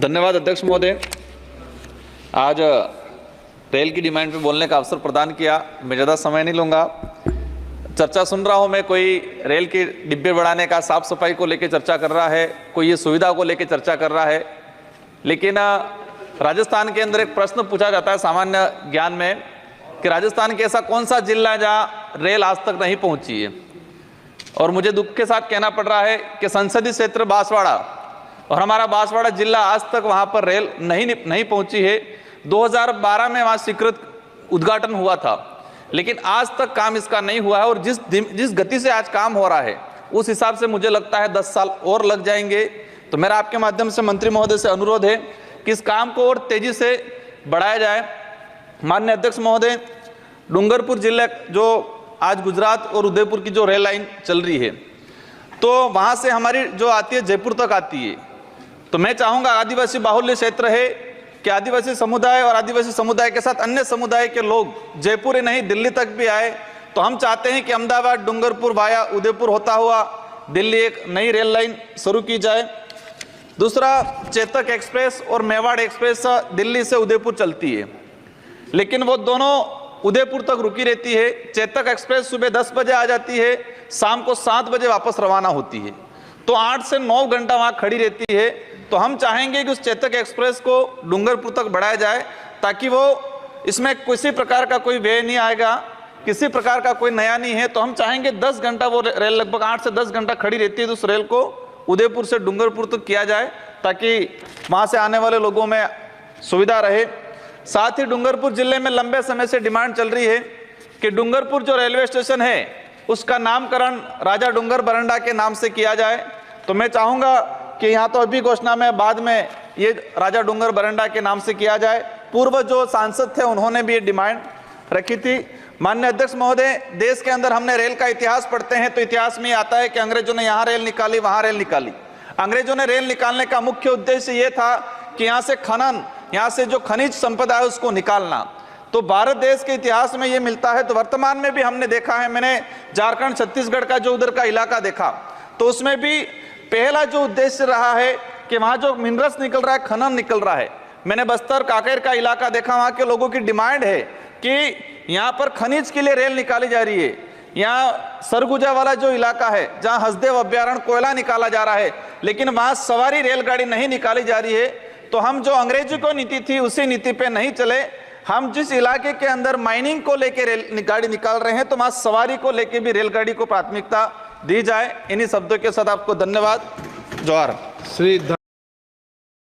धन्यवाद अध्यक्ष महोदय। आज रेल की डिमांड पे बोलने का अवसर प्रदान किया। मैं ज़्यादा समय नहीं लूँगा। चर्चा सुन रहा हूँ मैं, कोई रेल के डिब्बे बढ़ाने का, साफ सफाई को लेकर चर्चा कर रहा है, कोई ये सुविधा को लेकर चर्चा कर रहा है। लेकिन राजस्थान के अंदर एक प्रश्न पूछा जाता है सामान्य ज्ञान में कि राजस्थान के ऐसा कौन सा जिला है जहाँ रेल आज तक नहीं पहुँची है। और मुझे दुख के साथ कहना पड़ रहा है कि संसदीय क्षेत्र बांसवाड़ा और हमारा बांसवाड़ा जिला आज तक वहाँ पर रेल नहीं पहुँची है। 2012 में वहाँ स्वीकृत उद्घाटन हुआ था, लेकिन आज तक काम इसका नहीं हुआ है। और जिस गति से आज काम हो रहा है उस हिसाब से मुझे लगता है 10 साल और लग जाएंगे। तो मेरा आपके माध्यम से मंत्री महोदय से अनुरोध है कि इस काम को और तेजी से बढ़ाया जाए। माननीय अध्यक्ष महोदय, डूंगरपुर जिले जो आज गुजरात और उदयपुर की जो रेल लाइन चल रही है, तो वहाँ से हमारी जो आती है जयपुर तक आती है। तो मैं चाहूँगा, आदिवासी बाहुल्य क्षेत्र है, कि आदिवासी समुदाय और आदिवासी समुदाय के साथ अन्य समुदाय के लोग जयपुर ही नहीं दिल्ली तक भी आए। तो हम चाहते हैं कि अहमदाबाद डूंगरपुर वाया उदयपुर होता हुआ दिल्ली एक नई रेल लाइन शुरू की जाए। दूसरा, चेतक एक्सप्रेस और मेवाड़ एक्सप्रेस दिल्ली से उदयपुर चलती है, लेकिन वो दोनों उदयपुर तक रुकी रहती है। चेतक एक्सप्रेस सुबह 10 बजे आ जाती है, शाम को 7 बजे वापस रवाना होती है, तो 8 से 9 घंटा वहाँ खड़ी रहती है। तो हम चाहेंगे कि उस चेतक एक्सप्रेस को डूंगरपुर तक बढ़ाया जाए, ताकि वो इसमें किसी प्रकार का कोई व्यय नहीं आएगा, किसी प्रकार का कोई नया नहीं है। तो हम चाहेंगे 10 घंटा वो रेल, लगभग 8 से 10 घंटा खड़ी रहती है, तो उस रेल को उदयपुर से डूंगरपुर तक किया जाए, ताकि वहाँ से आने वाले लोगों में सुविधा रहे। साथ ही डूंगरपुर जिले में लंबे समय से डिमांड चल रही है कि डूंगरपुर जो रेलवे स्टेशन है उसका नामकरण राजा डूंगर बरंडा के नाम से किया जाए। तो मैं चाहूँगा कि यहाँ तो अभी घोषणा में, बाद में ये राजा डूंगर बरंडा के नाम से किया जाए। पूर्व जो सांसद थे उन्होंने भी ये डिमांड रखी थी। माननीय अध्यक्ष महोदय, देश के अंदर हमने रेल का इतिहास पढ़ते हैं तो इतिहास में आता है कि अंग्रेजों ने यहाँ रेल निकाली, वहाँ रेल निकाली। अंग्रेजों ने रेल निकालने का मुख्य उद्देश्य ये था कि यहाँ से खनन, यहाँ से जो खनिज संपदा है उसको निकालना। तो भारत देश के इतिहास में ये मिलता है। तो वर्तमान में भी हमने देखा है, मैंने झारखंड छत्तीसगढ़ का जो उधर का इलाका देखा, तो उसमें भी पहला जो उद्देश्य रहा है कि वहाँ जो मिनरल्स निकल रहा है, खनन निकल रहा है। मैंने बस्तर कांकेर का इलाका देखा, वहाँ के लोगों की डिमांड है कि यहाँ पर खनिज के लिए रेल निकाली जा रही है। यहाँ सरगुजा वाला जो इलाका है जहाँ हसदेव अभ्यारण्य कोयला निकाला जा रहा है, लेकिन वहाँ सवारी रेलगाड़ी नहीं निकाली जा रही है। तो हम जो अंग्रेजी को नीति थी उसी नीति पे नहीं चले। हम जिस इलाके के अंदर माइनिंग को लेकर रेलगाड़ी निकाल रहे हैं, तो वहाँ सवारी को लेकर भी रेलगाड़ी को प्राथमिकता दी जाए। इन्हीं शब्दों के साथ आपको धन्यवाद। जोहार।